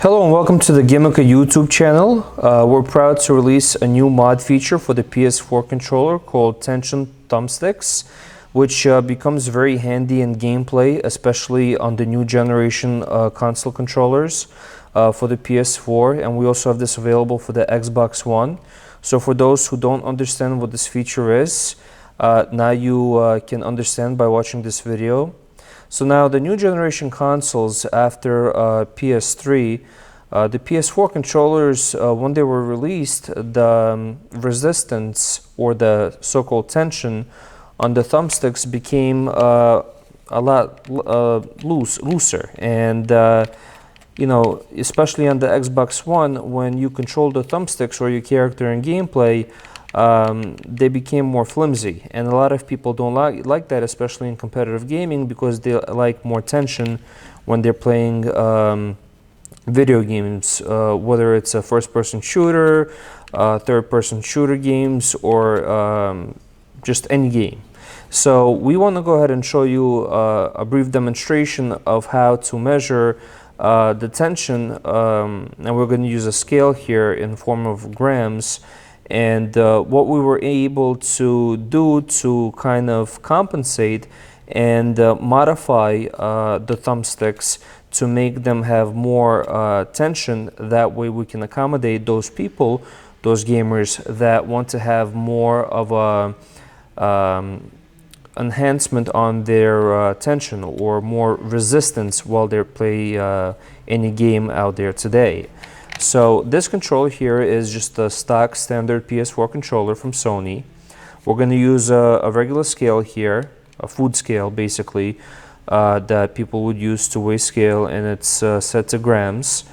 Hello and welcome to the Gimika YouTube channel. We're proud to release a new mod feature for the PS4 controller called Tension Thumbsticks, which becomes very handy in gameplay, especially on the new generation console controllers for the PS4, and we also have this available for the Xbox One. So for those who don't understand what this feature is, now you can understand by watching this video. So now the new generation consoles after PS3, the PS4 controllers, when they were released, the resistance or the so-called tension on the thumbsticks became a lot looser. And you know, especially on the Xbox One, when you control the thumbsticks or your character in gameplay, they became more flimsy, and a lot of people don't like that, especially in competitive gaming, because they like more tension when they're playing video games, whether it's a first-person shooter, third-person shooter games, or just any game. So we want to go ahead and show you a brief demonstration of how to measure the tension, and we're going to use a scale here in form of grams. And what we were able to do to kind of compensate and modify the thumbsticks to make them have more tension. That way we can accommodate those people, those gamers that want to have more of a enhancement on their tension or more resistance while they play any game out there today. So this controller here is just a stock standard PS4 controller from Sony. We're going to use a regular scale here, a food scale basically, that people would use to weigh scale, and it's set to grams.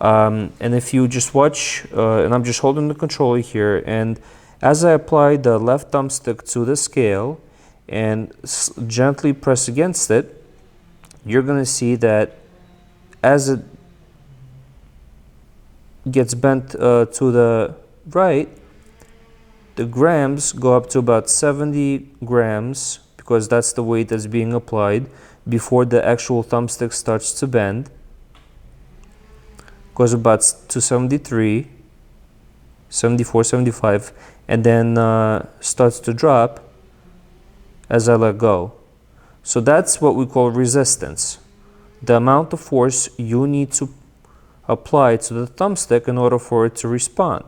And if you just watch, and I'm just holding the controller here, and as I apply the left thumbstick to the scale and gently press against it, you're going to see that as it gets bent to the right, the grams go up to about 70 grams, because that's the weight that's being applied before the actual thumbstick starts to bend. Goes about to 73, 74, 75, and then starts to drop as I let go. So that's what we call resistance, the amount of force you need to apply to the thumbstick in order for it to respond.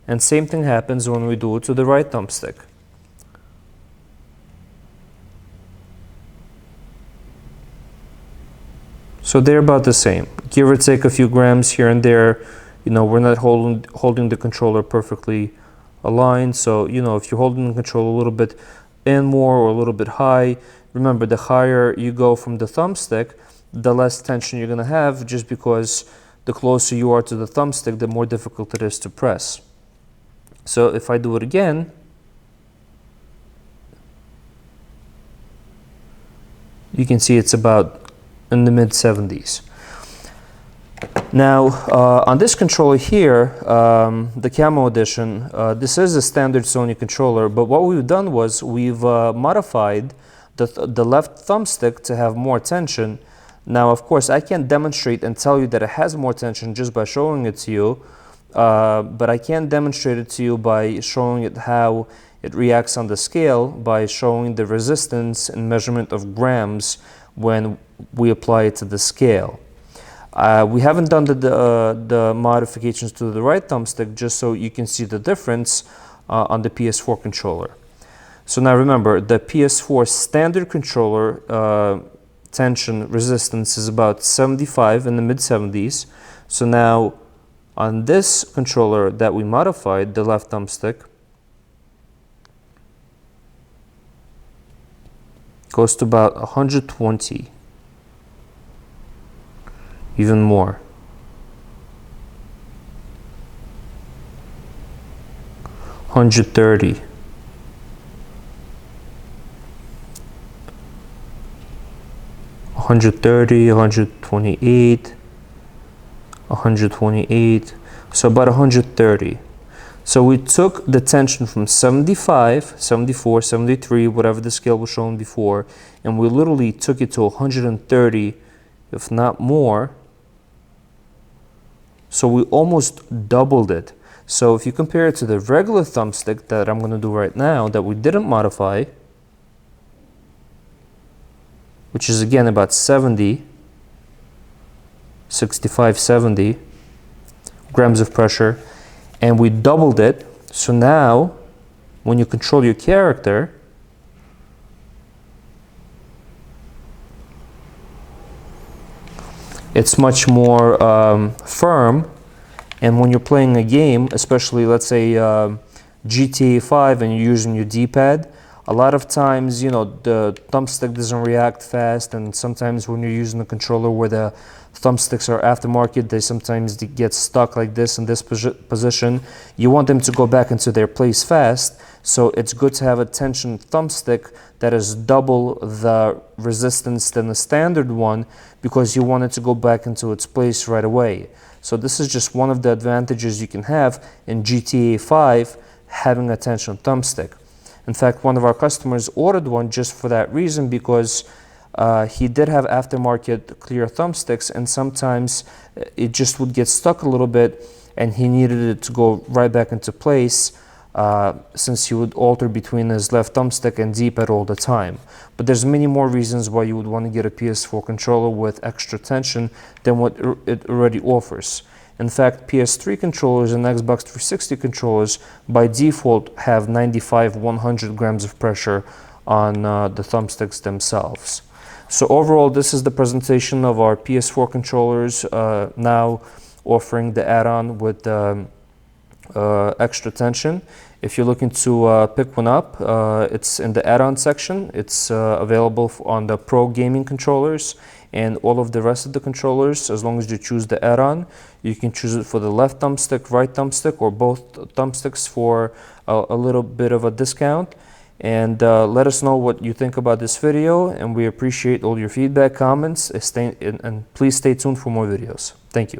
And same thing happens when we do it to the right thumbstick. So they're about the same, give or take a few grams here and there. You know, we're not holding the controller perfectly aligned, so you know, if you're holding the controller a little bit in more or a little bit high, remember, the higher you go from the thumbstick, the less tension you're going to have, just because the closer you are to the thumbstick, the more difficult it is to press. So if I do it again, you can see it's about in the mid 70s. Now on this controller here, the Camo Edition, this is a standard Sony controller, but what we've done was we've modified the left thumbstick to have more tension. Now, of course, I can't demonstrate and tell you that it has more tension just by showing it to you, but I can demonstrate it to you by showing it how it reacts on the scale, by showing the resistance and measurement of grams when we apply it to the scale. We haven't done the modifications to the right thumbstick just so you can see the difference on the PS4 controller. So now remember, the PS4 standard controller tension resistance is about 75 in the mid 70s. So now on this controller that we modified, the left thumbstick, goes to about 120, even more. 130. 130, 128, 128, so about 130. So we took the tension from 75, 74, 73, whatever the scale was shown before, and we literally took it to 130, if not more, So we almost doubled it. So if you compare it to the regular thumbstick that I'm going to do right now that we didn't modify, which is again about 65, 70 grams of pressure, and we doubled it. So now when you control your character, it's much more firm. And when you're playing a game, especially let's say GTA 5 and you're using your D-pad, a lot of times, you know, the thumbstick doesn't react fast, and sometimes when you're using a controller where the thumbsticks are aftermarket, they sometimes get stuck like this in this position. You want them to go back into their place fast, so it's good to have a tension thumbstick that is double the resistance than the standard one, because you want it to go back into its place right away. So this is just one of the advantages you can have in GTA 5, having a tension thumbstick. In fact, one of our customers ordered one just for that reason, because he did have aftermarket clear thumbsticks, and sometimes it just would get stuck a little bit, and he needed it to go right back into place, since he would alter between his left thumbstick and D-pad all the time. But there's many more reasons why you would want to get a PS4 controller with extra tension than what it already offers. In fact, PS3 controllers and Xbox 360 controllers by default have 95-100 grams of pressure on the thumbsticks themselves. So overall, this is the presentation of our PS4 controllers, now offering the add-on with extra tension. If you're looking to pick one up, it's in the add-on section. It's available on the Pro gaming controllers and all of the rest of the controllers. As long as you choose the add-on, you can choose it for the left thumbstick, right thumbstick, or both thumbsticks for a little bit of a discount. And let us know what you think about this video, and we appreciate all your feedback, comments, and please stay tuned for more videos. Thank you.